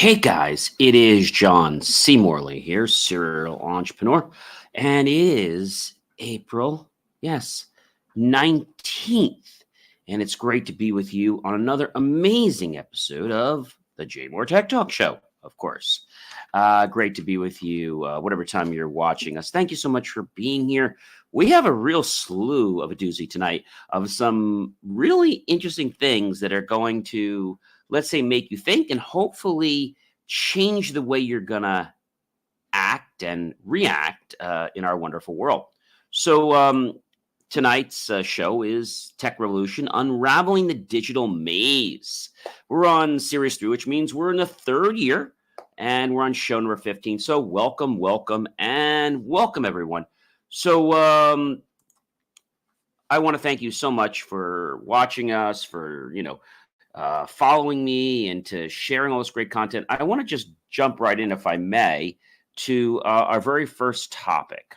Hey guys, it is John C. Morley here, serial entrepreneur, and it is April, yes, 19th. And it's great to be with you on another amazing episode of the JMOR Tech Talk Show, of course. Great to be with you, whatever time you're watching us. Thank you so much for being here. We have a real slew of a doozy tonight of some really interesting things that are going to, let's say, make you think and hopefully change the way you're going to act and react in our wonderful world. So tonight's show is Tech Revolution, Unraveling the Digital Maze. We're on Series 3, which means we're in the third year, and we're on show number 15. So welcome, everyone. So I want to thank you so much for watching us, for, following me and to sharing all this great content. I want to just jump right in, if I may, to our very first topic.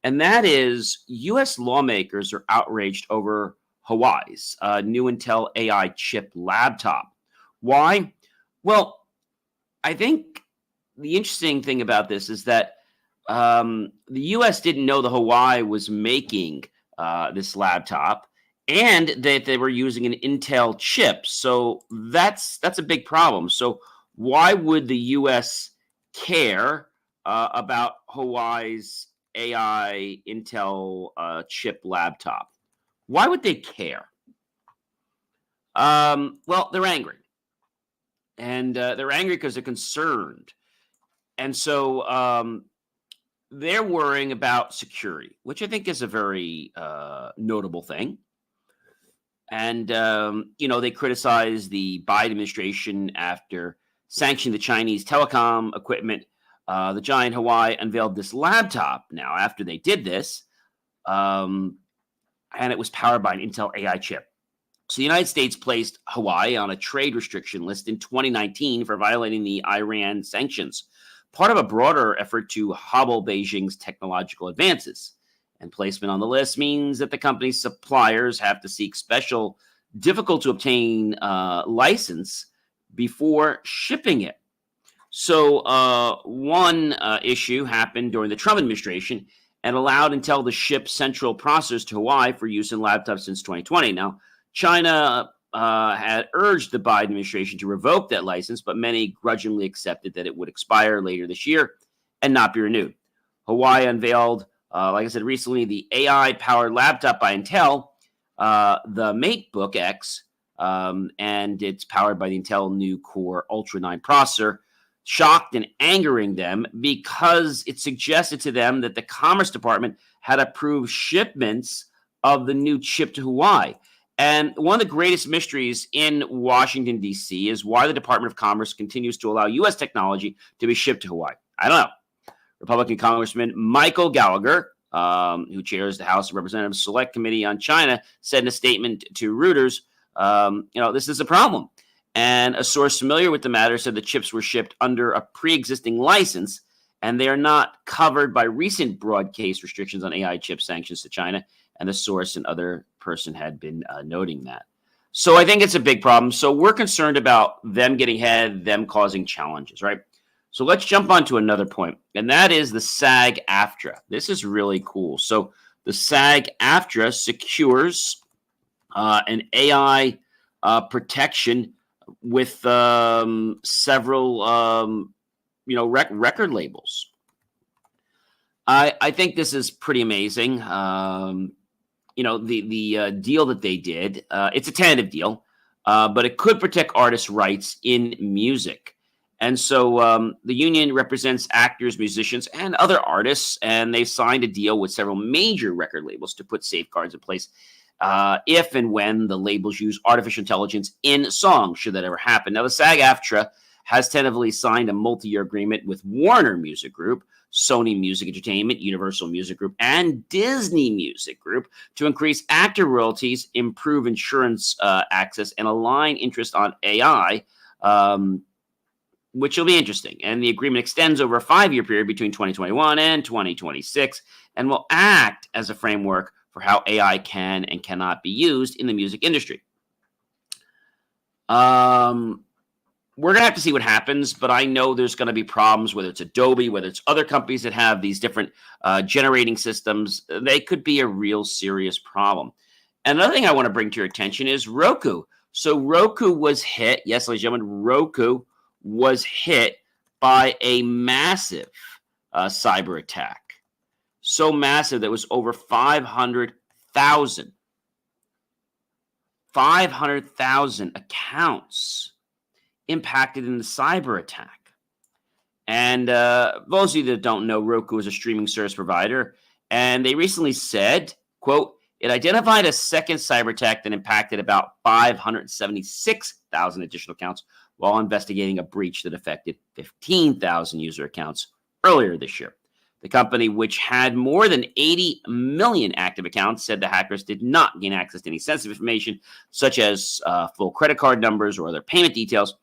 And that is U.S. lawmakers are outraged over Huawei's new Intel AI chip laptop. Why? Well, I think the interesting thing about this is that the U.S. didn't know the Huawei was making this laptop, and that they were using an Intel chip. So that's a big problem. So why would the U.S. care about Huawei's AI Intel chip laptop? Why would they care? Well, they're angry. And they're angry because they're concerned. And so they're worrying about security, which I think is a very notable thing. And, they criticize the Biden administration after sanctioning the Chinese telecom equipment. The giant Huawei unveiled this laptop now after they did this, and it was powered by an Intel AI chip. So the United States placed Huawei on a trade restriction list in 2019 for violating the Iran sanctions, part of a broader effort to hobble Beijing's technological advances. And placement on the list means that the company's suppliers have to seek special, difficult-to-obtain license before shipping it. So one issue happened during the Trump administration and allowed Intel to ship central processors to Huawei for use in laptops since 2020. Now, China had urged the Biden administration to revoke that license, but many grudgingly accepted that it would expire later this year and not be renewed. Huawei unveiled, like I said recently, the AI-powered laptop by Intel, the MateBook X, and it's powered by the Intel new Core Ultra 9 processor, shocked and angering them because it suggested to them that the Commerce Department had approved shipments of the new chip to Huawei. And one of the greatest mysteries in Washington, D.C. is why the Department of Commerce continues to allow U.S. technology to be shipped to Huawei. I don't know. Republican Congressman Michael Gallagher, who chairs the House of Representatives Select Committee on China, said in a statement to Reuters, this is a problem. And a source familiar with the matter said the chips were shipped under a pre-existing license, and they are not covered by recent broad case restrictions on AI chip sanctions to China. And the source and other person had been noting that. So I think it's a big problem. So we're concerned about them getting ahead, them causing challenges, right? So let's jump on to another point, and that is the SAG-AFTRA. This is really cool. So the SAG-AFTRA secures an AI protection with several, record labels. I think this is pretty amazing. The deal that they did, it's a tentative deal, but it could protect artists' rights in music. And so the union represents actors, musicians, and other artists, and they signed a deal with several major record labels to put safeguards in place if and when the labels use artificial intelligence in songs, should that ever happen. Now, the SAG-AFTRA has tentatively signed a multi-year agreement with Warner Music Group, Sony Music Entertainment, Universal Music Group, and Disney Music Group to increase actor royalties, improve insurance access, and align interest on AI, which will be interesting. And the agreement extends over a 5-year period between 2021 and 2026 and will act as a framework for how AI can and cannot be used in the music industry. we're going to have to see what happens, but I know there's going to be problems, whether it's Adobe, whether it's other companies that have these different generating systems. They could be a real serious problem. Another thing I want to bring to your attention is Roku. So Roku was hit. Yes, ladies and gentlemen, Roku was hit by a massive cyber attack. So massive that was over 500,000 accounts impacted in the cyber attack. And those of you that don't know, Roku is a streaming service provider, and they recently said, quote, it identified a second cyber attack that impacted about 576,000 additional accounts while investigating a breach that affected 15,000 user accounts earlier this year. The company, which had more than 80 million active accounts, said the hackers did not gain access to any sensitive information, such as full credit card numbers or other payment details,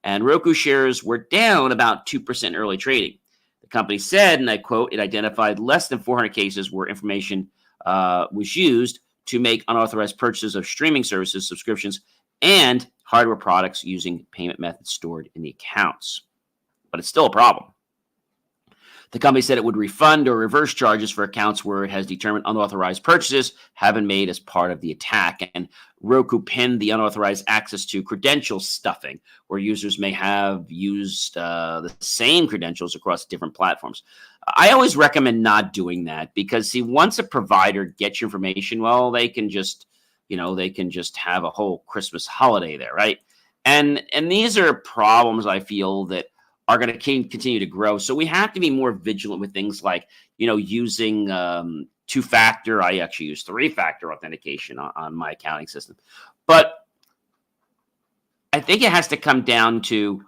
and Roku shares were down about 2% in early trading. The company said, and I quote, it identified less than 400 cases where information was used to make unauthorized purchases of streaming services, subscriptions, and hardware products using payment methods stored in the accounts. But it's still a problem. The company said it would refund or reverse charges for accounts where it has determined unauthorized purchases have been made as part of the attack. And Roku pinned the unauthorized access to credential stuffing, where users may have used the same credentials across different platforms. I always recommend not doing that because, see, once a provider gets your information, well, they can just have a whole Christmas holiday there, right? And these are problems I feel that are going to continue to grow. So we have to be more vigilant with things like, using two-factor. I actually use three-factor authentication on my accounting system. But I think it has to come down to,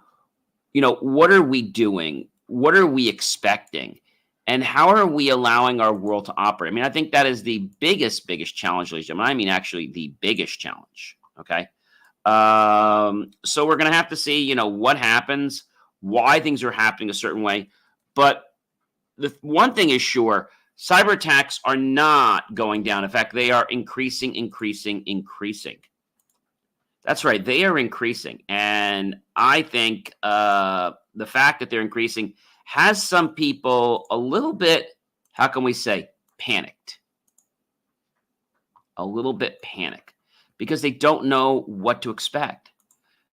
what are we doing? What are we expecting? And how are we allowing our world to operate? I mean, I think that is the biggest challenge, ladies and gentlemen. I mean, actually the biggest challenge, okay? So we're going to have to see, what happens, why things are happening a certain way. But the one thing is sure, cyber attacks are not going down. In fact, they are increasing. That's right. They are increasing. And I think the fact that they're increasing has some people a little bit, how can we say, panicked. A little bit panicked because they don't know what to expect.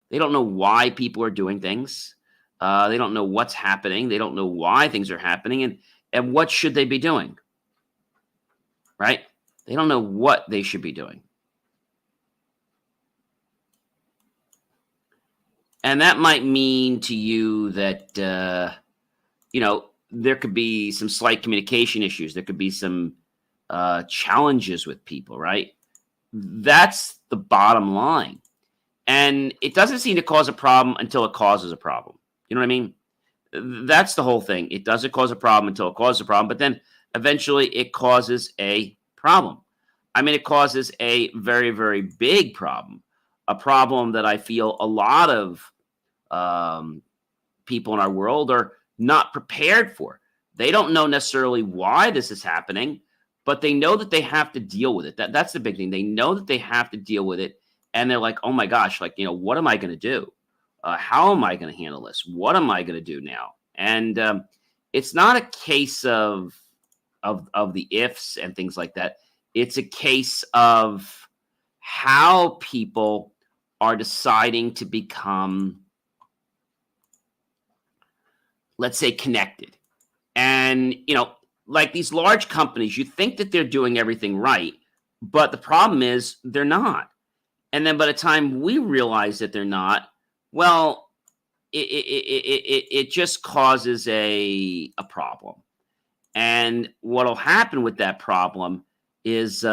They don't know why people are doing things. They don't know what's happening. They don't know why things are happening. And what should they be doing? Right? They don't know what they should be doing. And that might mean to you that, there could be some slight communication issues. There could be some challenges with people, right? That's the bottom line. And it doesn't seem to cause a problem until it causes a problem. You know what I mean? That's the whole thing. It doesn't cause a problem until it causes a problem, but then eventually it causes a problem. I mean, it causes a very, very big problem, a problem that I feel a lot of people in our world are not prepared for. They don't know necessarily why this is happening, but they know that they have to deal with it. That's the big thing. They know that they have to deal with it, and they're like, oh my gosh, what am I going to do? How am I going to handle this? What am I going to do now? And it's not a case of the ifs and things like that. It's a case of how people are deciding to become, let's say, connected. And, like these large companies, you think that they're doing everything right, but the problem is they're not. And then by the time we realize that they're not, well, it just causes a problem. And what will happen with that problem is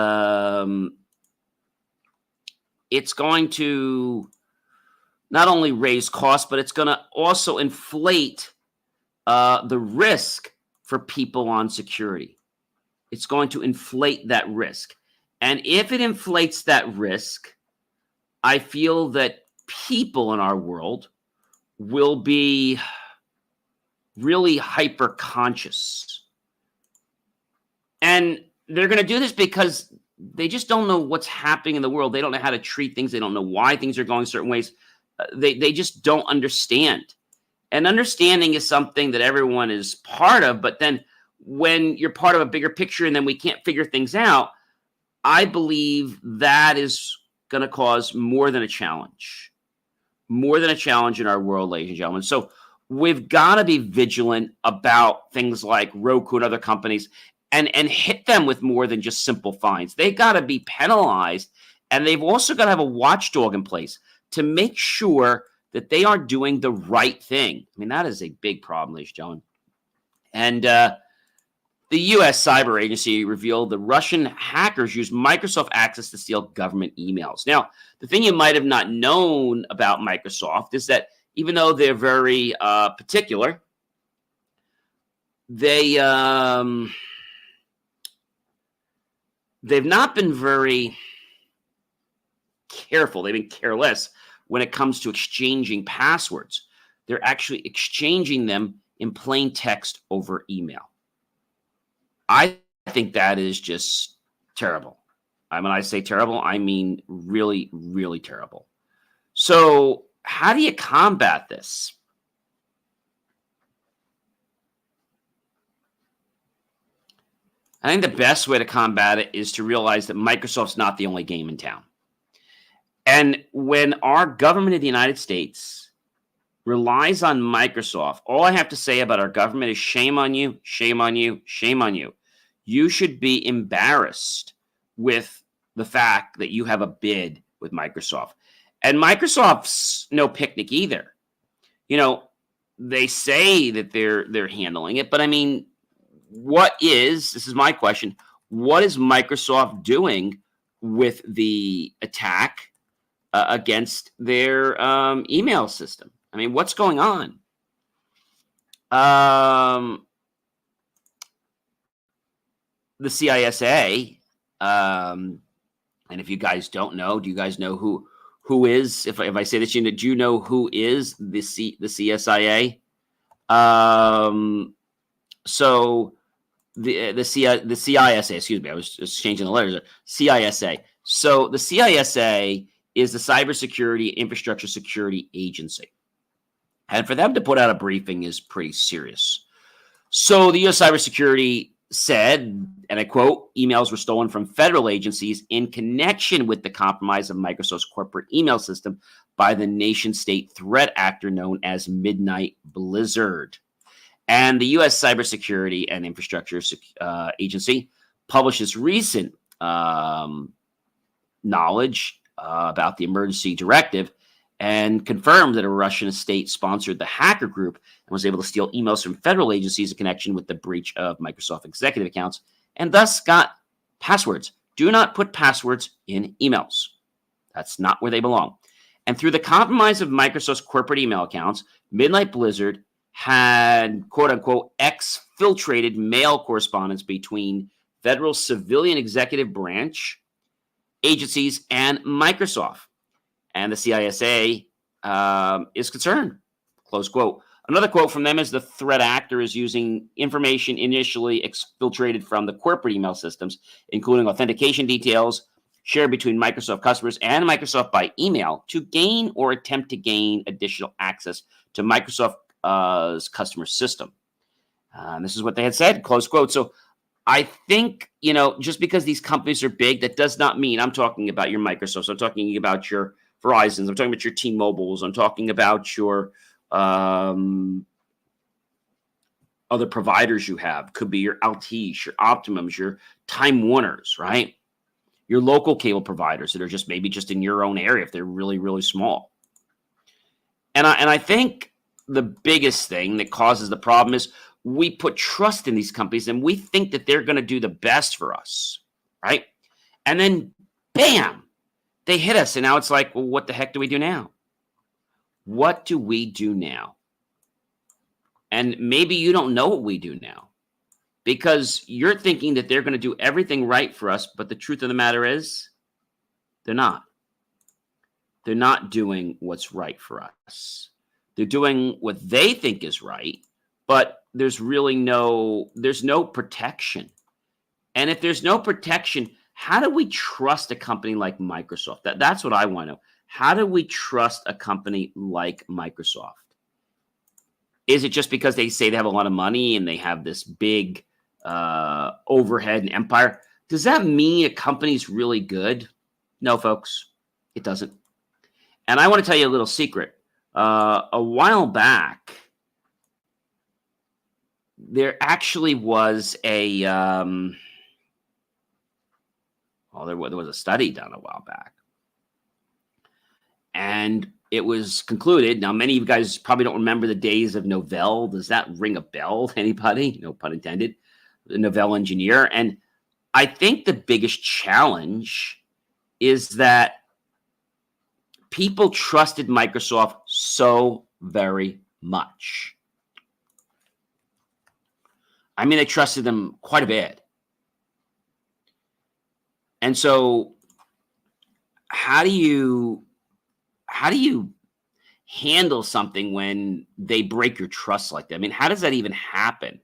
it's going to not only raise costs, but it's going to also inflate the risk for people on security. It's going to inflate that risk. And if it inflates that risk, I feel that people in our world will be really hyper conscious. And they're going to do this because they just don't know what's happening in the world. They don't know how to treat things. They don't know why things are going certain ways. They just don't understand. And understanding is something that everyone is part of. But then when you're part of a bigger picture and then we can't figure things out, I believe that is going to cause more than a challenge in our world, ladies and gentlemen. So we've got to be vigilant about things like Roku and other companies and hit them with more than just simple fines. They got to be penalized, and they've also got to have a watchdog in place to make sure that they are doing the right thing. I mean, that is a big problem, ladies and gentlemen. And the U.S. Cyber Agency revealed the Russian hackers used Microsoft access to steal government emails. Now, the thing you might have not known about Microsoft is that even though they're very particular, they've not been very careful. They've been careless when it comes to exchanging passwords. They're actually exchanging them in plain text over email. I think that is just terrible. When I say terrible, I mean really, really terrible. So how do you combat this? I think the best way to combat it is to realize that Microsoft's not the only game in town. And when our government of the United States relies on Microsoft, all I have to say about our government is shame on you, shame on you, shame on you. You should be embarrassed with the fact that you have a bid with Microsoft. And Microsoft's no picnic either. You know, they say that they're handling it, but I mean, this is my question, what is Microsoft doing with the attack against their email system? I mean, what's going on? The CISA, and if you guys don't know, do you guys know who is? If I say this, do you know who is the CSIA? So the CISA, excuse me, I was just changing the letters. CISA. So the CISA is the Cybersecurity Infrastructure Security Agency, and for them to put out a briefing is pretty serious. So the U.S. Cybersecurity said, and I quote, emails were stolen from federal agencies in connection with the compromise of Microsoft's corporate email system by the nation-state threat actor known as Midnight Blizzard. And the U.S. Cybersecurity and Infrastructure Agency published this recent knowledge about the emergency directive and confirmed that a Russian state sponsored the hacker group and was able to steal emails from federal agencies in connection with the breach of Microsoft executive accounts and thus got passwords. Do not put passwords in emails. That's not where they belong. And through the compromise of Microsoft's corporate email accounts, Midnight Blizzard had, quote-unquote, exfiltrated mail correspondence between federal civilian executive branch agencies and Microsoft. And the CISA is concerned, close quote. Another quote from them is the threat actor is using information initially exfiltrated from the corporate email systems, including authentication details shared between Microsoft customers and Microsoft by email to gain or attempt to gain additional access to Microsoft's customer system. This is what they had said, close quote. So I think, just because these companies are big, that does not mean I'm talking about your Microsoft. I'm talking about your Verizons. I'm talking about your T-Mobiles. I'm talking about your other providers you have. Could be your Altice, your Optimums, your Time Warners, right? Your local cable providers that are just maybe just in your own area if they're really, really small. And I think the biggest thing that causes the problem is we put trust in these companies and we think that they're going to do the best for us, right? And then, bam, they hit us. And now it's like, well, what the heck do we do now? What do we do now? And maybe you don't know what we do now because you're thinking that they're going to do everything right for us. But the truth of the matter is they're not. They're not doing what's right for us. They're doing what they think is right, but there's no protection. And if there's no protection, how do we trust a company like Microsoft? That's what I want to know. How do we trust a company like Microsoft? Is it just because they say they have a lot of money and they have this big overhead and empire? Does that mean a company's really good? No, folks, it doesn't. And I want to tell you a little secret. A while back, there actually was a there was a study done a while back, and it was concluded. Now, many of you guys probably don't remember the days of Novell. Does that ring a bell to anybody? No pun intended. The Novell engineer. And I think the biggest challenge is that people trusted Microsoft so very much. I mean, they trusted them quite a bit. And so how do you handle something when they break your trust like that? I mean, how does that even happen?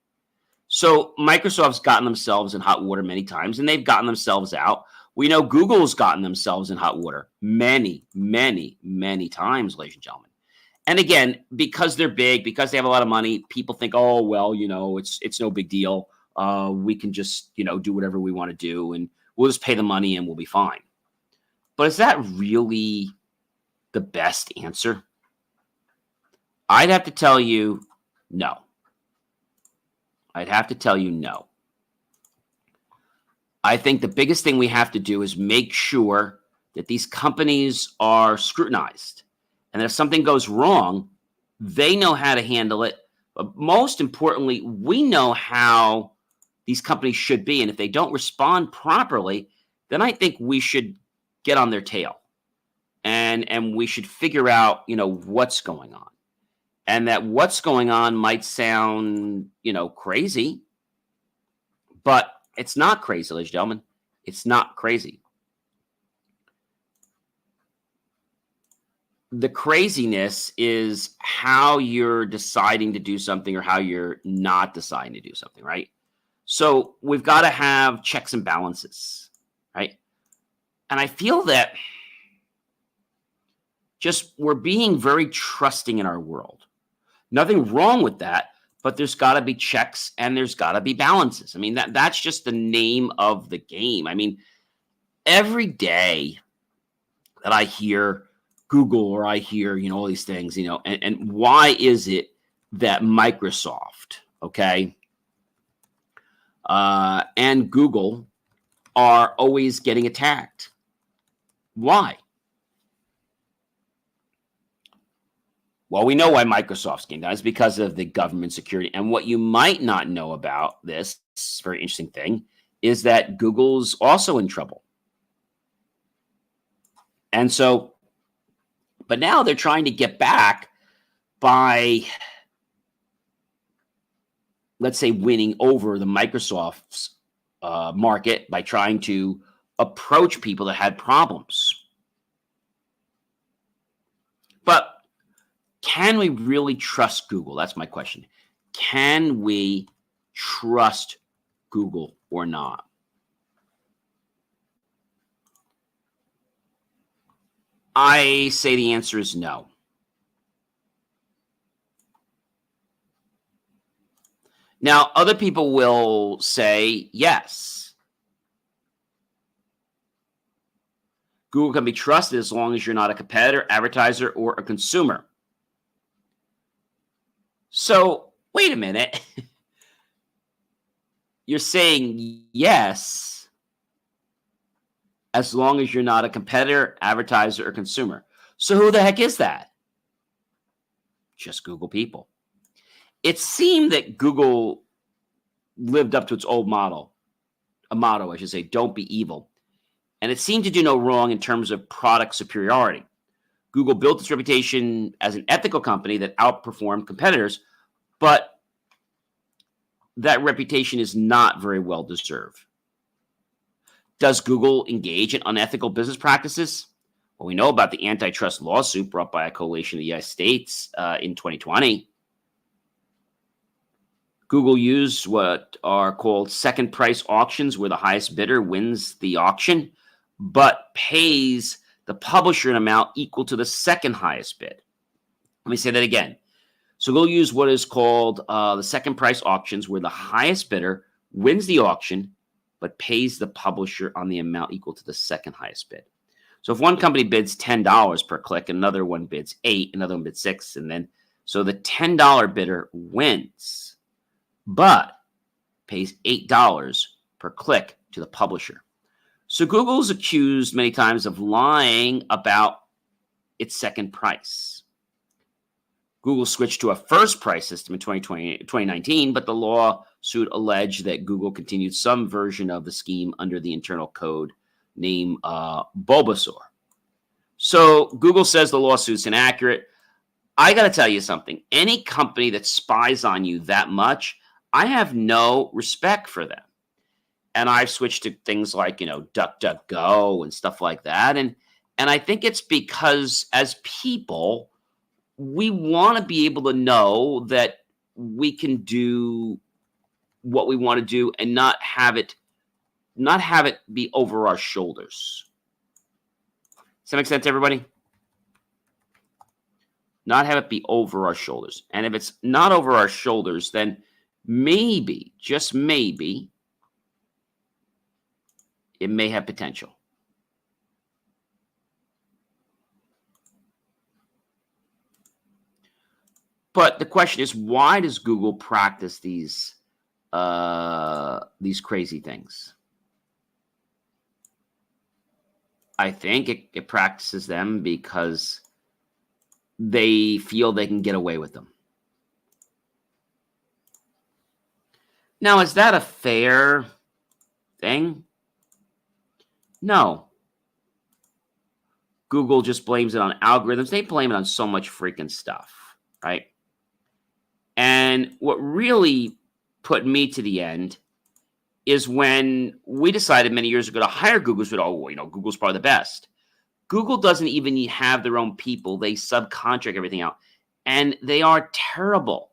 So Microsoft's gotten themselves in hot water many times, and they've gotten themselves out. We know Google's gotten themselves in hot water many, many, many times, ladies and gentlemen. And again, because they're big, because they have a lot of money, people think, oh, well, it's no big deal. We can just, do whatever we want to do, and we'll just pay the money and we'll be fine. But is that really the best answer? I'd have to tell you no. I'd have to tell you no. I think the biggest thing we have to do is make sure that these companies are scrutinized, and that if something goes wrong, they know how to handle it. But most importantly, we know how these companies should be. And if they don't respond properly, then I think we should get on their tail, and we should figure out, what's going on. And that what's going on might sound, crazy, but it's not crazy, ladies and gentlemen. It's not crazy. The craziness is how you're deciding to do something or how you're not deciding to do something, right? So we've got to have checks and balances, right? And I feel that just we're being very trusting in our world. Nothing wrong with that, but there's got to be checks and there's got to be balances. I mean, that's just the name of the game. I mean, every day that I hear Google or I hear, all these things, and why is it that Microsoft, okay, and Google are always getting attacked? Why? Well, we know why Microsoft's getting down. It's because of the government security. And what you might not know about this very interesting thing is that Google's also in trouble. And so, but now they're trying to get back by, let's say, winning over the Microsoft's market by trying to approach people that had problems. But can we really trust Google? That's my question. Can we trust Google or not? I say the answer is no. Now, other people will say yes. Google can be trusted as long as you're not a competitor, advertiser, or a consumer. So, wait a minute. You're saying yes, as long as you're not a competitor, advertiser, or consumer. So who the heck is that? Just Google people. It seemed that Google lived up to its old motto, I should say, don't be evil. And it seemed to do no wrong in terms of product superiority. Google built its reputation as an ethical company that outperformed competitors, but that reputation is not very well deserved. Does Google engage in unethical business practices? Well, we know about the antitrust lawsuit brought by a coalition of the United States in 2020. Google used what are called second price auctions, where the highest bidder wins the auction, but pays the publisher an amount equal to the second highest bid. Let me say that again. So Google used what is called the second price auctions, where the highest bidder wins the auction, but pays the publisher on the amount equal to the second highest bid. So if one company bids $10 per click, another one bids $8, another one bids $6, and then so the $10 bidder wins, but pays $8 per click to the publisher. So Google's accused many times of lying about its second price. Google switched to a first price system in 2019, but the lawsuit alleged that Google continued some version of the scheme under the internal code named Bulbasaur. So Google says the lawsuit's inaccurate. I got to tell you something. Any company that spies on you that much, I have no respect for them. And I've switched to things like, DuckDuckGo and stuff like that. And I think it's because as people, we want to be able to know that we can do what we want to do and not have it be over our shoulders. Does that make sense, everybody? Not have it be over our shoulders. And if it's not over our shoulders, then maybe, just maybe, it may have potential. But the question is, why does Google practice these crazy things? I think it practices them because they feel they can get away with them. Now, is that a fair thing? No. Google just blames it on algorithms. They blame it on so much freaking stuff, right? And what really put me to the end is when we decided many years ago to hire Google. Google's probably the best. Google doesn't even have their own people. They subcontract everything out. And they are terrible.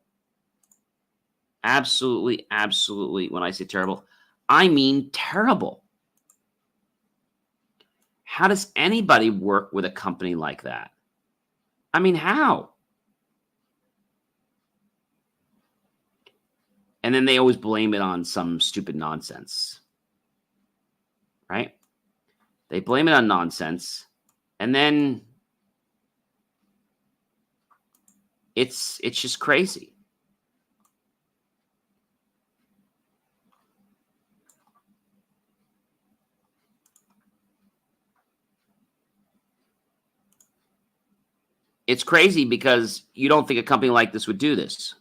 Absolutely, absolutely. When I say terrible, I mean terrible. How does anybody work with a company like that? I mean, how? And then they always blame it on some stupid nonsense, right? They blame it on nonsense, and then it's just crazy. It's crazy because you don't think a company like this would do this.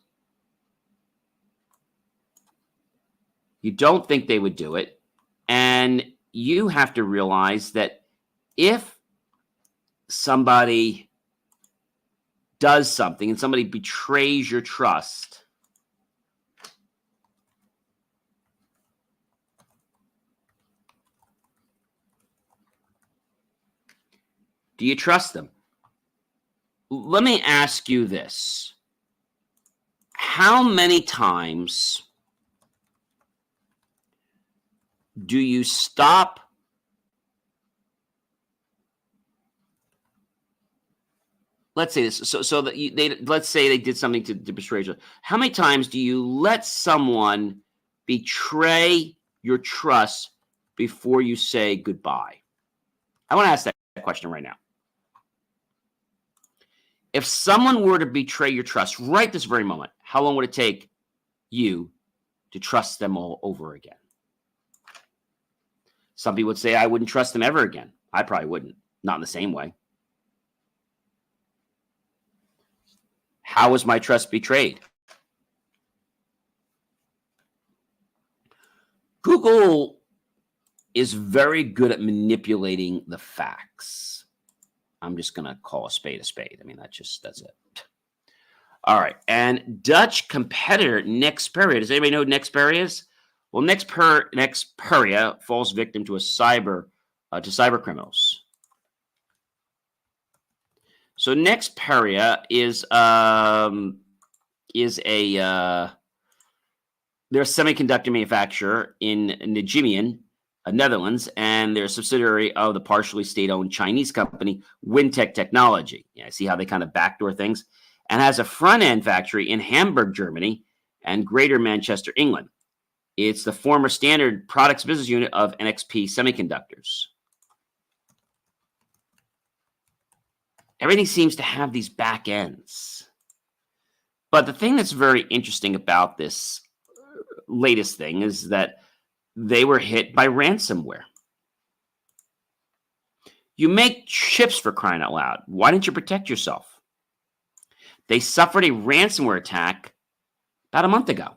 You don't think they would do it. And you have to realize that if somebody does something and somebody betrays your trust, do you trust them? Let me ask you this. How many times do you stop let's say this, so that let's say they did something to betray you. How many times do you let someone betray your trust before you say goodbye? I want to ask that question right now. If someone were to betray your trust right this very moment, how long would it take you to trust them all over again? Some people would say, I wouldn't trust them ever again. I probably wouldn't. Not in the same way. How was my trust betrayed? Google is very good at manipulating the facts. I'm just going to call a spade a spade. I mean, that's it. All right. And Dutch competitor Nexperia. Does anybody know who Nexperia is? Well, Nexperia falls victim to cyber criminals. So Nexperia is a They're a semiconductor manufacturer in Nijmegen, Netherlands, and they're a subsidiary of the partially state-owned Chinese company Wintech Technology. Yeah, see how they kind of backdoor things? And has a front-end factory in Hamburg, Germany, and Greater Manchester, England. It's the former standard products business unit of NXP Semiconductors. Everything seems to have these back ends. But the thing that's very interesting about this latest thing is that they were hit by ransomware. You make chips, for crying out loud. Why didn't you protect yourself? They suffered a ransomware attack about a month ago.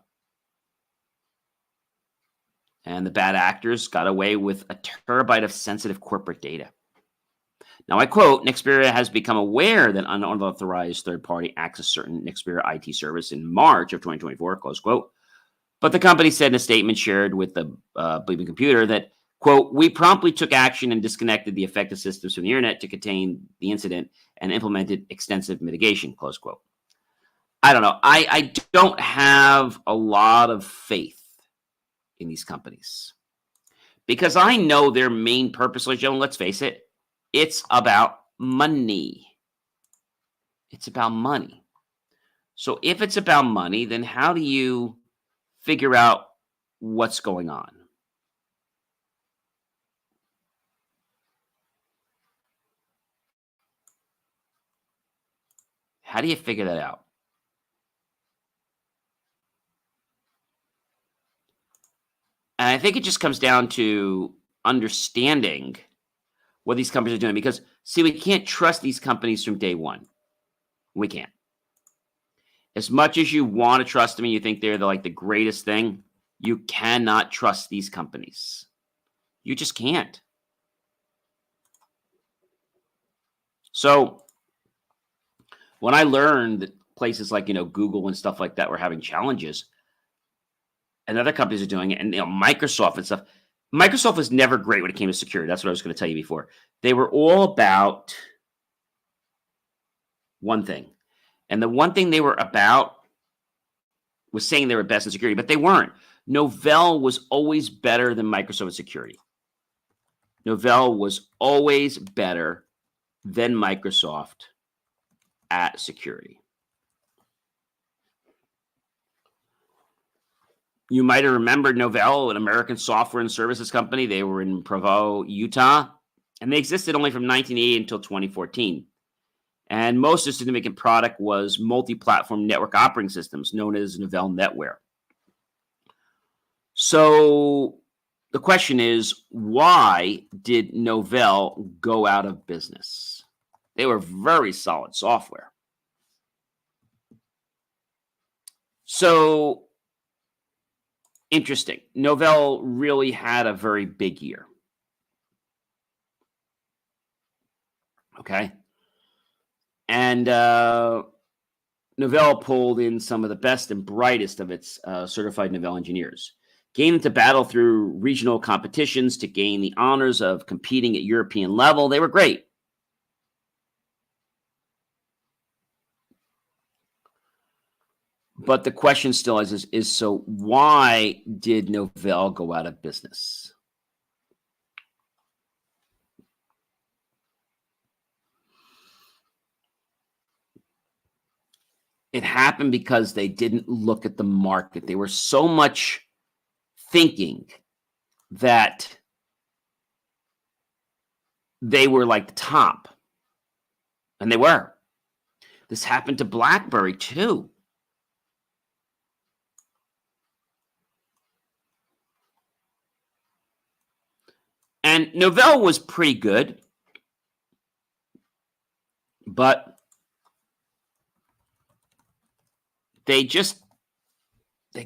And the bad actors got away with a terabyte of sensitive corporate data. Now, I quote, Nexperia has become aware that unauthorized third-party accessed certain Nexperia IT service in March of 2024, close quote. But the company said in a statement shared with the Bleeping Computer that, quote, we promptly took action and disconnected the affected systems from the internet to contain the incident and implemented extensive mitigation, close quote. I don't know. I don't have a lot of faith in these companies because I know their main purpose, ladies and gentlemen, let's face it, it's about money. It's about money. So if it's about money, then how do you figure out what's going on? How do you figure that out? And I think it just comes down to understanding what these companies are doing because, see, we can't trust these companies from day one. We can't. As much as you want to trust them and you think they're like the greatest thing, you cannot trust these companies. You just can't. So when I learned that places like, Google and stuff like that were having challenges and other companies are doing it, and Microsoft and stuff, Microsoft was never great when it came to security. That's what I was going to tell you before. They were all about one thing. And the one thing they were about was saying they were best in security, but they weren't. Novell was always better than Microsoft in security. Novell was always better than Microsoft at security. You might have remembered Novell, an American software and services company. They were in Provo, Utah, and they existed only from 1980 until 2014. And most of the significant product was multi-platform network operating systems known as Novell NetWare. So the question is, why did Novell go out of business? They were very solid software. So interesting. Novell really had a very big year. Okay. And Novell pulled in some of the best and brightest of its certified Novell engineers, gained into battle through regional competitions to gain the honors of competing at European level. They were great. But the question still is so why did Novell go out of business? It happened because they didn't look at the market. They were so much thinking that they were like the top. And they were. This happened to BlackBerry too. And Novell was pretty good, but they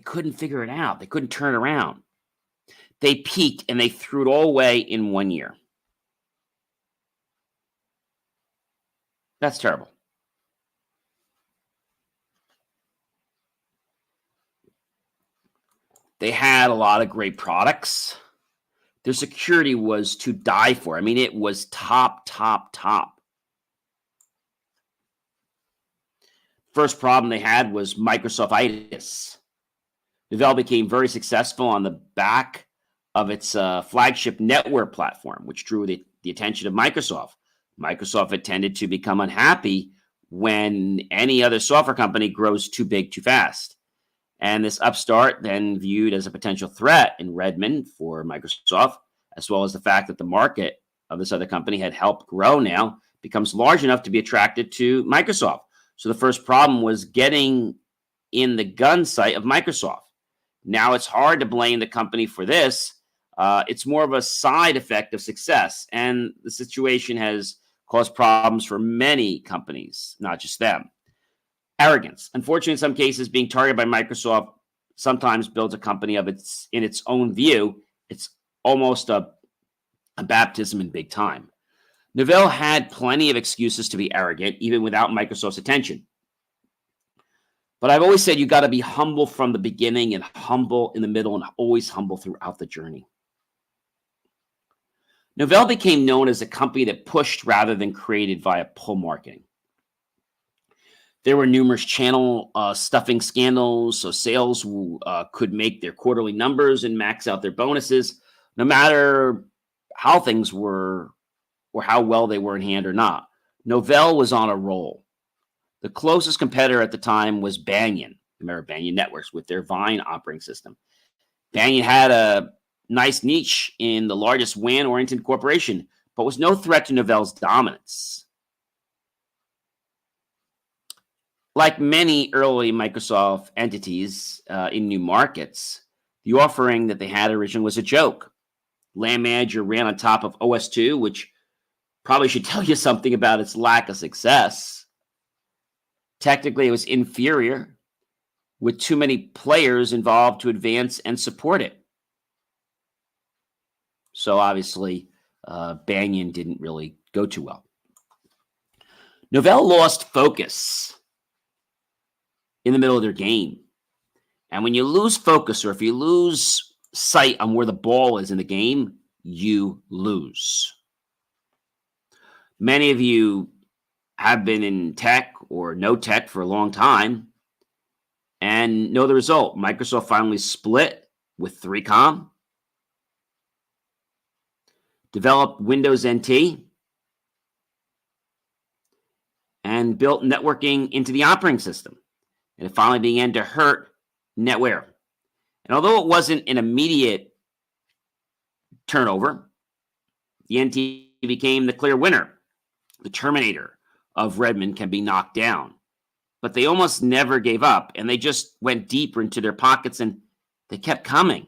couldn't figure it out. They couldn't turn it around. They peaked and they threw it all away in 1 year. That's terrible. They had a lot of great products. Their security was to die for. I mean, it was top, top, top. First problem they had was Microsoft-itis, Novell became very successful on the back of its flagship network platform, which drew the attention of Microsoft. Microsoft had tended to become unhappy when any other software company grows too big too fast. And this upstart, then viewed as a potential threat in Redmond for Microsoft, as well as the fact that the market of this other company had helped grow now, becomes large enough to be attracted to Microsoft. So the first problem was getting in the gun sight of Microsoft. Now it's hard to blame the company for this. It's more of a side effect of success. And the situation has caused problems for many companies, not just them. Arrogance. Unfortunately, in some cases, being targeted by Microsoft sometimes builds a company in its own view. It's almost a baptism in big time. Novell had plenty of excuses to be arrogant, even without Microsoft's attention. But I've always said you got to be humble from the beginning and humble in the middle and always humble throughout the journey. Novell became known as a company that pushed rather than created via pull marketing. There were numerous channel stuffing scandals, so sales could make their quarterly numbers and max out their bonuses, no matter how things were or how well they were in hand or not. Novell was on a roll. The closest competitor at the time was Banyan, remember Banyan Networks, with their Vine operating system. Banyan had a nice niche in the largest WAN-oriented corporation, but was no threat to Novell's dominance. Like many early Microsoft entities in new markets, the offering that they had originally was a joke. LAN Manager ran on top of OS2, which probably should tell you something about its lack of success. Technically, it was inferior, with too many players involved to advance and support it. So obviously, Banyan didn't really go too well. Novell lost focus in the middle of their game. And when you lose focus, or if you lose sight on where the ball is in the game, you lose. Many of you have been in tech or no tech for a long time and know the result. Microsoft finally split with 3Com, developed Windows NT, and built networking into the operating system. And it finally began to hurt NetWare. And although it wasn't an immediate turnover, the NT became the clear winner. The Terminator of Redmond can be knocked down. But they almost never gave up, and they just went deeper into their pockets, and they kept coming.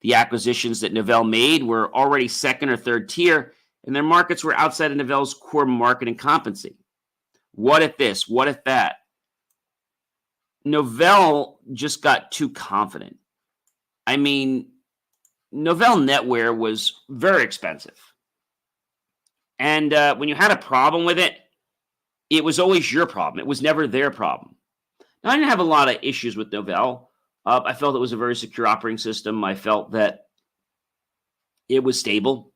The acquisitions that Novell made were already second or third tier, and their markets were outside of Novell's core marketing competency. What if this? What if that? Novell just got too confident. I mean, Novell NetWare was very expensive. And when you had a problem with it, it was always your problem. It was never their problem. Now, I didn't have a lot of issues with Novell. I felt it was a very secure operating system. I felt that it was stable.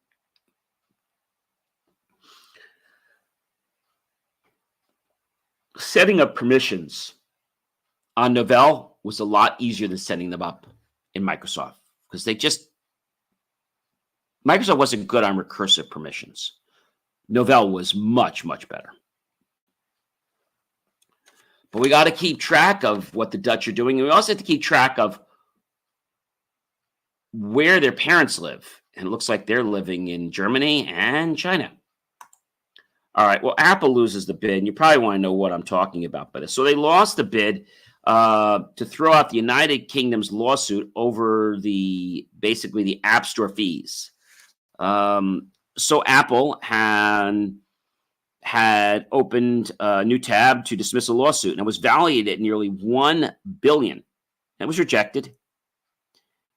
Setting up permissions on Novell was a lot easier than setting them up in Microsoft, because Microsoft wasn't good on recursive permissions. Novell was much, much better. But we got to keep track of what the Dutch are doing. And we also have to keep track of where their parents live. And it looks like they're living in Germany and China. All right, well, Apple loses the bid, and you probably want to know what I'm talking about by this. So they lost the bid to throw out the United Kingdom's lawsuit over basically the App Store fees. So Apple had opened a new tab to dismiss a lawsuit, and it was valued at nearly $1 billion. It was rejected,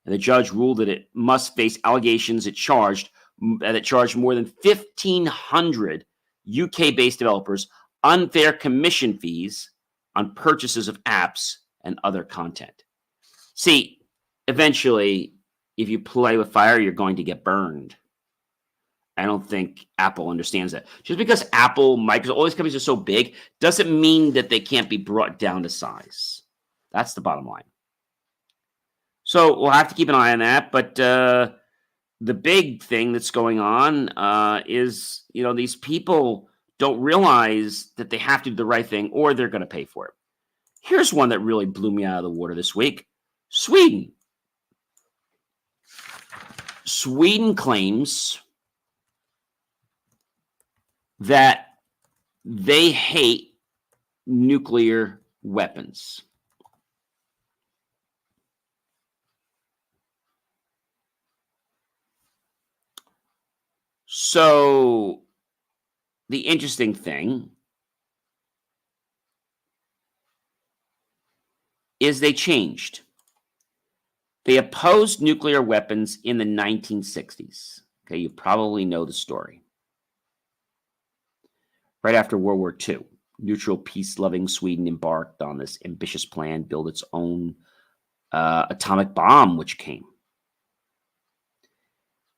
and the judge ruled that it must face allegations that charged more than 1,500 UK-based developers unfair commission fees on purchases of apps and other content. See, eventually, if you play with fire, you're going to get burned. I don't think Apple understands that. Just because Apple, Microsoft, all these companies are so big doesn't mean that they can't be brought down to size. That's the bottom line. So we'll have to keep an eye on that. But the big thing that's going on is, these people don't realize that they have to do the right thing or they're going to pay for it. Here's one that really blew me out of the water this week. Sweden. Sweden claims that they hate nuclear weapons. So the interesting thing is they changed. They opposed nuclear weapons in the 1960s. Okay, you probably know the story. Right after World War II, neutral, peace-loving Sweden embarked on this ambitious plan, build its own atomic bomb, which came.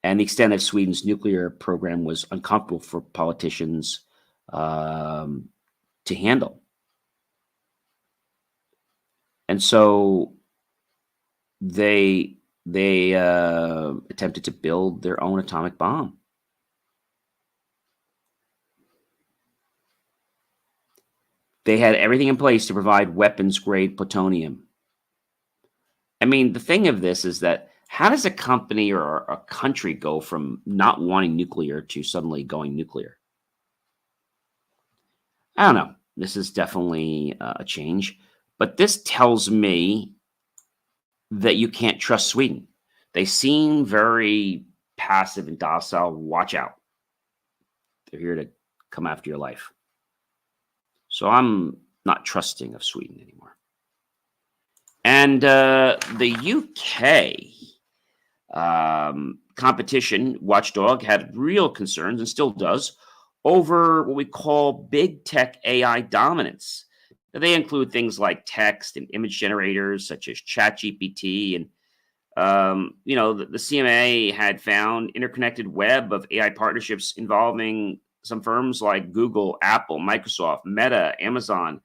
And the extent of Sweden's nuclear program was uncomfortable for politicians to handle. And so they attempted to build their own atomic bomb. They had everything in place to provide weapons-grade plutonium. I mean, the thing of this is that how does a company or a country go from not wanting nuclear to suddenly going nuclear? I don't know. This is definitely a change. But this tells me that you can't trust Sweden. They seem very passive and docile. Watch out. They're here to come after your life. So I'm not trusting of Sweden anymore. And the UK competition watchdog had real concerns and still does over what we call big tech AI dominance. They include things like text and image generators such as ChatGPT. And, the CMA had found interconnected web of AI partnerships involving some firms like Google, Apple, Microsoft, Meta, Amazon,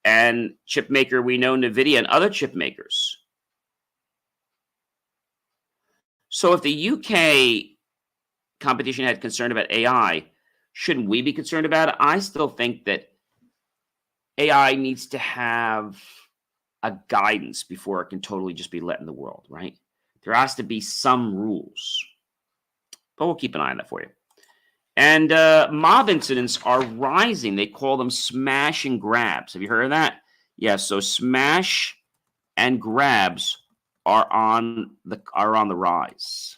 and chipmaker we know, NVIDIA, and other chip makers. So if the UK competition had concern about AI, shouldn't we be concerned about it? I still think that AI needs to have a guidance before it can totally just be let in the world, right? There has to be some rules. But we'll keep an eye on that for you. And mob incidents are rising. They call them smash and grabs. Have you heard of that? Yeah, so smash and grabs are on the rise.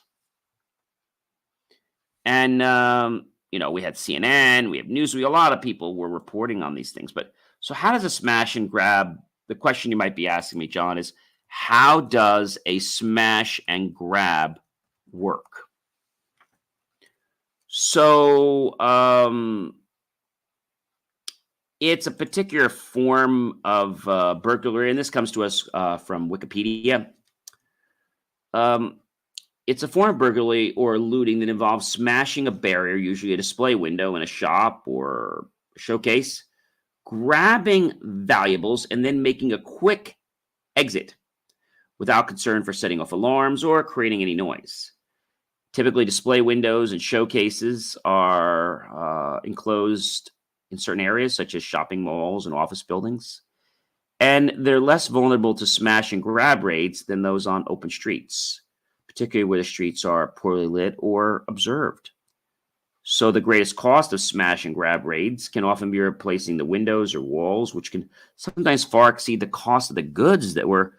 And we had CNN, we have Newsweek, a lot of people were reporting on these things. But so how does a smash and grab, the question you might be asking me, John, is how does a smash and grab work? So it's a particular form of burglary, and this comes to us from Wikipedia. It's a form of burglary or looting that involves smashing a barrier, usually a display window in a shop or a showcase, grabbing valuables, and then making a quick exit without concern for setting off alarms or creating any noise. Typically, display windows and showcases are enclosed in certain areas, such as shopping malls and office buildings. And they're less vulnerable to smash and grab raids than those on open streets, particularly where the streets are poorly lit or observed. So the greatest cost of smash and grab raids can often be replacing the windows or walls, which can sometimes far exceed the cost of the goods that were,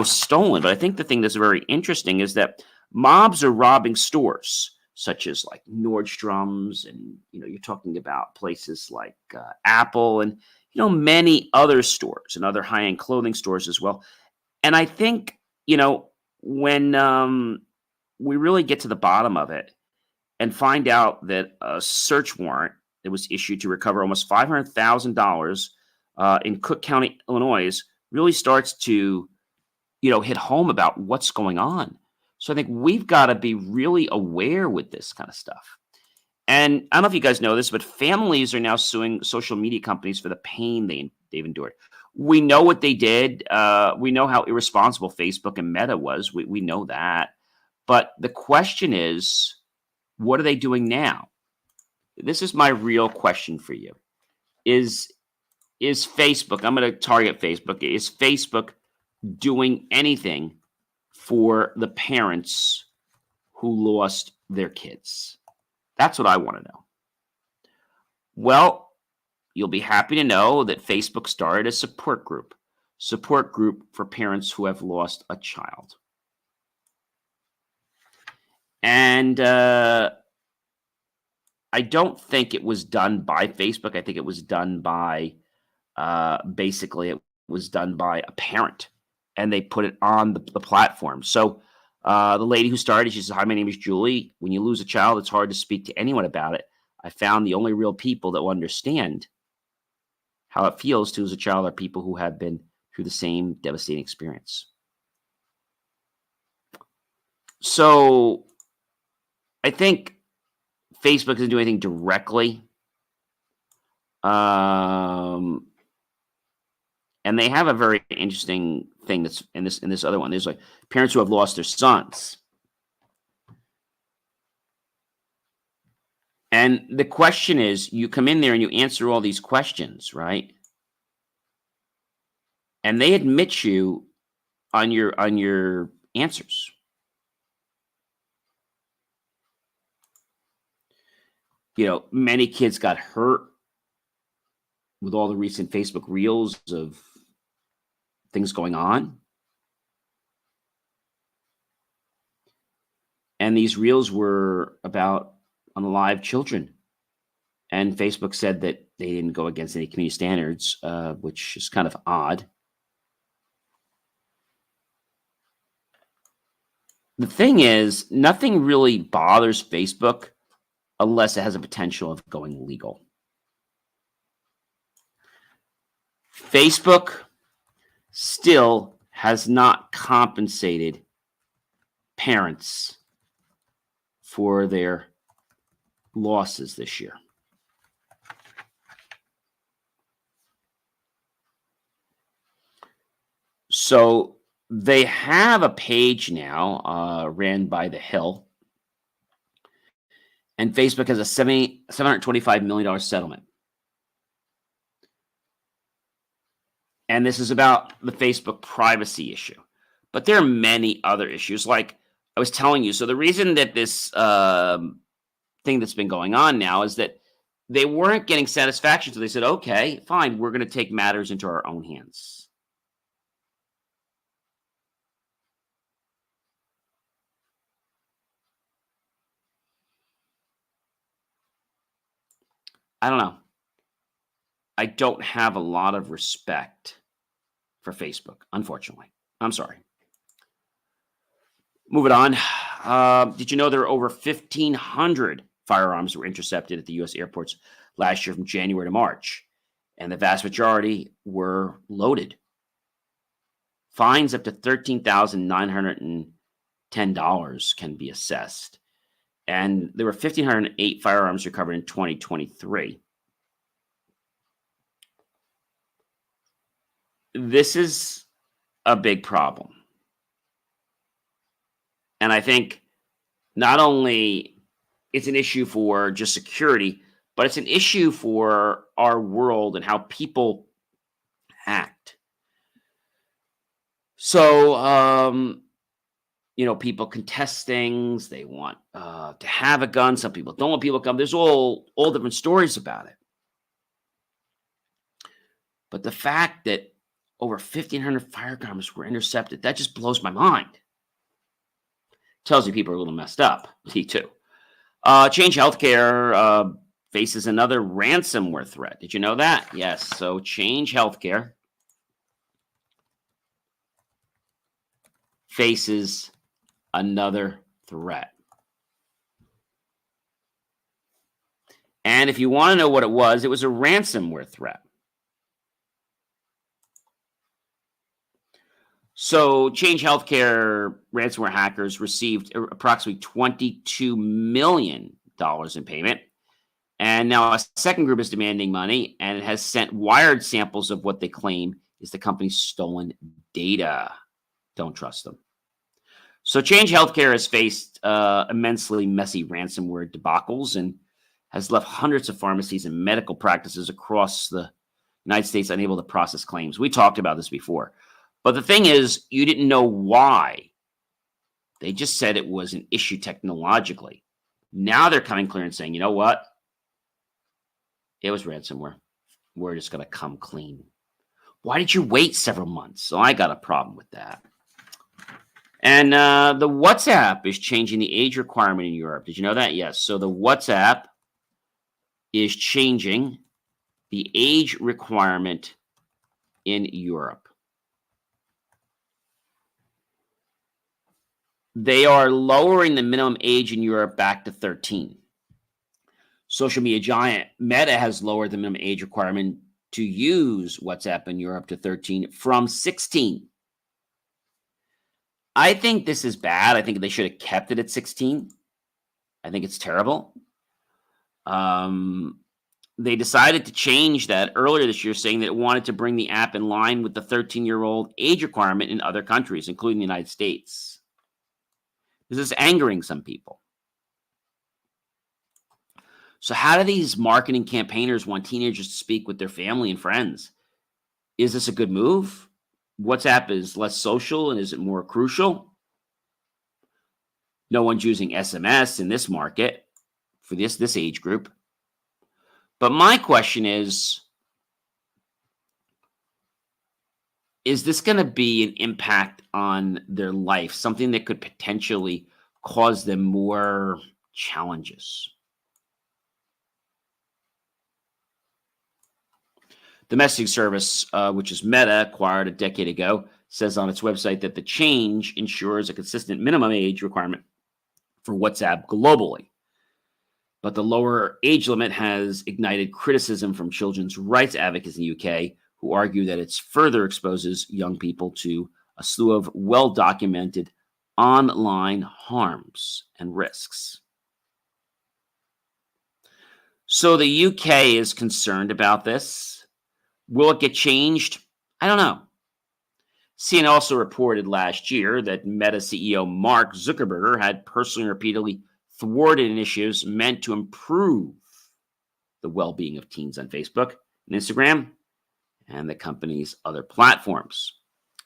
stolen. But I think the thing that's very interesting is that mobs are robbing stores, such as like Nordstrom's, and you're talking about places like Apple, and many other stores and other high-end clothing stores as well. And I think when we really get to the bottom of it and find out that a search warrant that was issued to recover almost $500,000 in Cook County, Illinois, really starts to hit home about what's going on. So I think we've got to be really aware with this kind of stuff. And I don't know if you guys know this, but families are now suing social media companies for the pain they've endured. We know what they did. We know how irresponsible Facebook and Meta was. We know that. But the question is, what are they doing now? This is my real question for you. Is Facebook, I'm going to target Facebook, is Facebook doing anything for the parents who lost their kids? That's what I want to know. Well, you'll be happy to know that Facebook started a support group for parents who have lost a child. And I don't think it was done by Facebook. I think it was done by, basically, it was done by a parent, and they put it on the platform. So the lady who started, she says, "Hi, my name is Julie. When you lose a child, it's hard to speak to anyone about it. I found the only real people that will understand how it feels to lose a child are people who have been through the same devastating experience." So I think Facebook doesn't do anything directly. And they have a very interesting thing that's in this other one. There's like parents who have lost their sons. And the question is, you come in there and you answer all these questions, right? And they admit you on your answers. Many kids got hurt with all the recent Facebook reels of things going on. And these reels were about unalive children. And Facebook said that they didn't go against any community standards, which is kind of odd. The thing is, nothing really bothers Facebook unless it has a potential of going legal. Facebook still has not compensated parents for their losses this year. So they have a page now ran by The Hill. And Facebook has a $725 million settlement. And this is about the Facebook privacy issue. But there are many other issues, like I was telling you. So the reason that this thing that's been going on now is that they weren't getting satisfaction. So they said, okay, fine, we're going to take matters into our own hands. I don't know. I don't have a lot of respect for Facebook, unfortunately. I'm sorry. Moving on. Did you know there were over 1,500 firearms that were intercepted at the U.S. airports last year from January to March? And the vast majority were loaded. Fines up to $13,910 can be assessed. And there were 1,508 firearms recovered in 2023. This is a big problem. And I think not only it's an issue for just security, but it's an issue for our world and how people act. So, people contest things. They want to have a gun. Some people don't want people to come. There's all different stories about it. But the fact that over 1,500 firearms were intercepted, that just blows my mind. Tells you people are a little messed up. Me too. Change Healthcare faces another ransomware threat. Did you know that? Yes. So Change Healthcare faces another threat. And if you want to know what it was a ransomware threat. So Change Healthcare ransomware hackers received approximately $22 million in payment And now a second group is demanding money and has sent wired samples of what they claim is the company's stolen data. Don't trust them. So Change Healthcare has faced immensely messy ransomware debacles and has left hundreds of pharmacies and medical practices across the United States unable to process claims. We talked about this before. But the thing is, you didn't know why. They just said it was an issue technologically. Now they're coming clear and saying, you know what? It was ransomware. We're just going to come clean. Why did you wait several months? So I got a problem with that. And the WhatsApp is changing the age requirement in Europe. Did you know that? Yes. So the WhatsApp is changing the age requirement in Europe. They are lowering the minimum age in Europe back to 13. Social media giant Meta has lowered the minimum age requirement to use WhatsApp in Europe to 13 from 16. I think this is bad. I think they should have kept it at 16. I think it's terrible. They decided to change that earlier this year, saying that it wanted to bring the app in line with the 13-year-old age requirement in other countries, including the United States. This is angering some people. So how do these marketing campaigners want teenagers to speak with their family and friends? Is this a good move? WhatsApp is less social, and is it more crucial? No one's using SMS in this market for this age group. But my question is this going to be an impact on their life, something that could potentially cause them more challenges? The messaging service, which is Meta, acquired a decade ago, says on its website that the change ensures a consistent minimum age requirement for WhatsApp globally. But the lower age limit has ignited criticism from children's rights advocates in the UK, who argue that it further exposes young people to a slew of well-documented online harms and risks. So the UK is concerned about this. Will it get changed? I don't know. CNN also reported last year that Meta CEO Mark Zuckerberg had personally and repeatedly thwarted initiatives meant to improve the well-being of teens on Facebook and Instagram and the company's other platforms.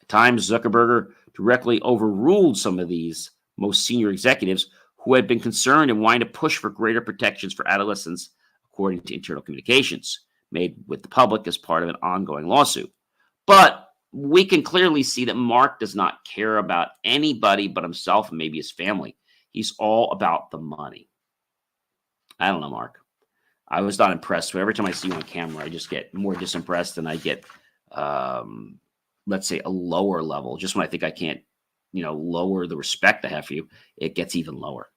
At times, Zuckerberg directly overruled some of these most senior executives who had been concerned and wanted to push for greater protections for adolescents, according to internal communications made with the public as part of an ongoing lawsuit. But we can clearly see that Mark does not care about anybody but himself and maybe his family. He's all about the money. I don't know, Mark. I was not impressed. Every time I see you on camera, I just get more disimpressed, and I get, let's say, a lower level. Just when I think I can't, lower the respect I have for you, it gets even lower.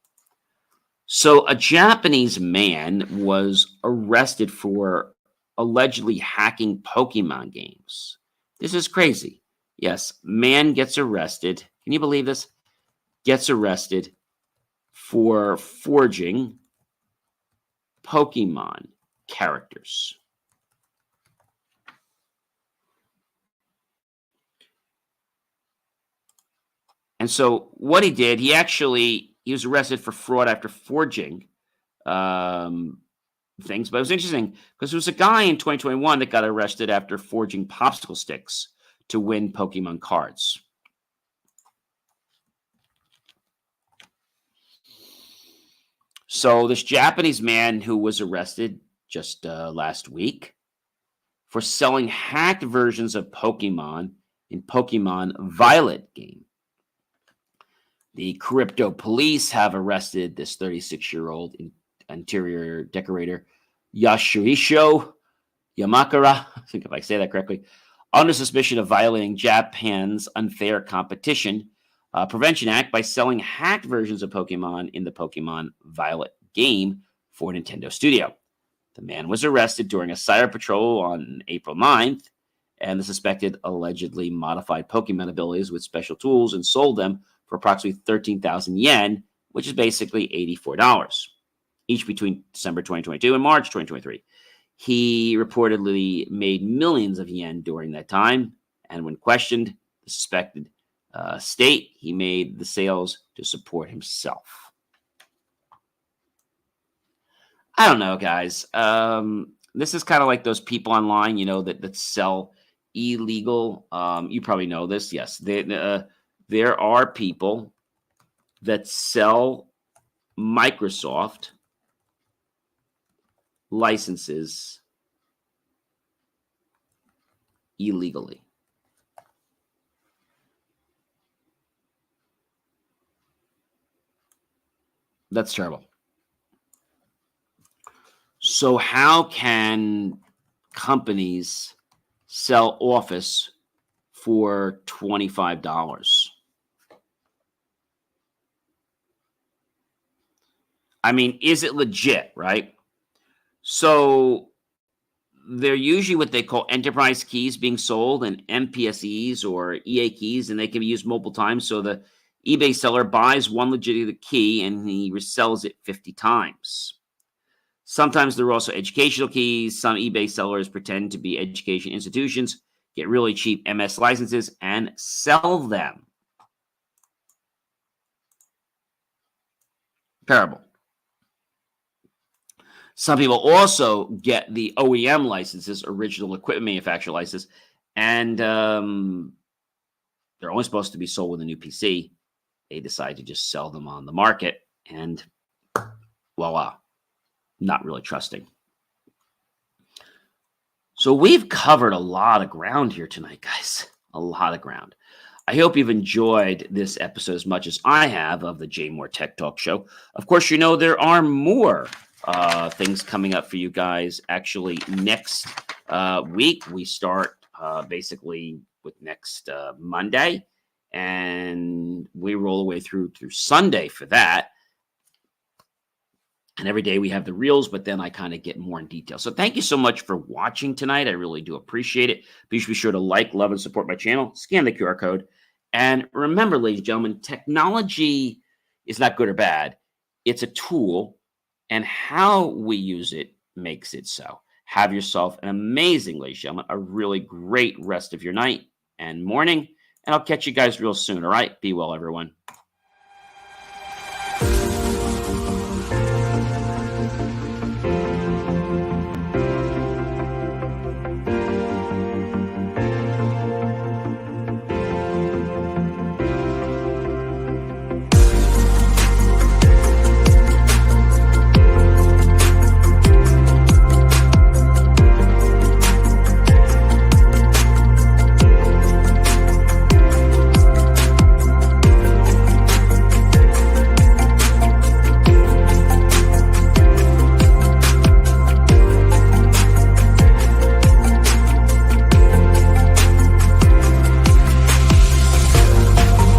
So a Japanese man was arrested for allegedly hacking Pokemon games. This is crazy. Yes, man gets arrested. Can you believe this? Gets arrested for forging Pokemon characters. And so what he did, he was arrested for fraud after forging things. But it was interesting because there was a guy in 2021 that got arrested after forging popsicle sticks to win Pokemon cards. So this Japanese man who was arrested just last week for selling hacked versions of Pokemon in Pokemon Violet game. The crypto police have arrested this 36-year-old interior decorator, Yasuhiro Yamakura, I think if I say that correctly, under suspicion of violating Japan's Unfair Competition Prevention Act by selling hacked versions of Pokemon in the Pokemon Violet game for Nintendo Studio. The man was arrested during a cyber patrol on April 9th, and the suspected allegedly modified Pokemon abilities with special tools and sold them for approximately 13,000 yen, which is basically $84. each between December 2022 and March 2023. He reportedly made millions of yen during that time, and when questioned, the suspected state, he made the sales to support himself. I don't know, guys. This is kind of like those people online, that sell illegal. You probably know this. Yes, there are people that sell Microsoft licenses illegally. That's terrible. So how can companies sell Office for $25? I mean, is it legit, right? So they're usually what they call enterprise keys being sold, and MPSEs or EA keys, and they can be used multiple times. So the eBay seller buys one legitimate key and he resells it 50 times. Sometimes there are also educational keys. Some eBay sellers pretend to be education institutions, get really cheap MS licenses, and sell them. Terrible. Some people also get the OEM licenses, original equipment manufacturer license, and they're only supposed to be sold with a new PC. They decide to just sell them on the market, and voila, not really trusting. So we've covered a lot of ground here tonight, guys. A lot of ground. I hope you've enjoyed this episode as much as I have of the JMOR Tech Talk Show. Of course, there are more things coming up for you guys. Actually, next week, we start basically with next Monday, and we roll the way through Sunday for that. And every day we have the reels, but then I kind of get more in detail. So thank you so much for watching tonight. I really do appreciate it. Please be sure to like, love, and support my channel. Scan the QR code. And remember, ladies and gentlemen, technology is not good or bad. It's a tool, and how we use it makes it so. Have yourself an amazing, ladies and gentlemen, a really great rest of your night and morning. And I'll catch you guys real soon, all right? Be well, everyone.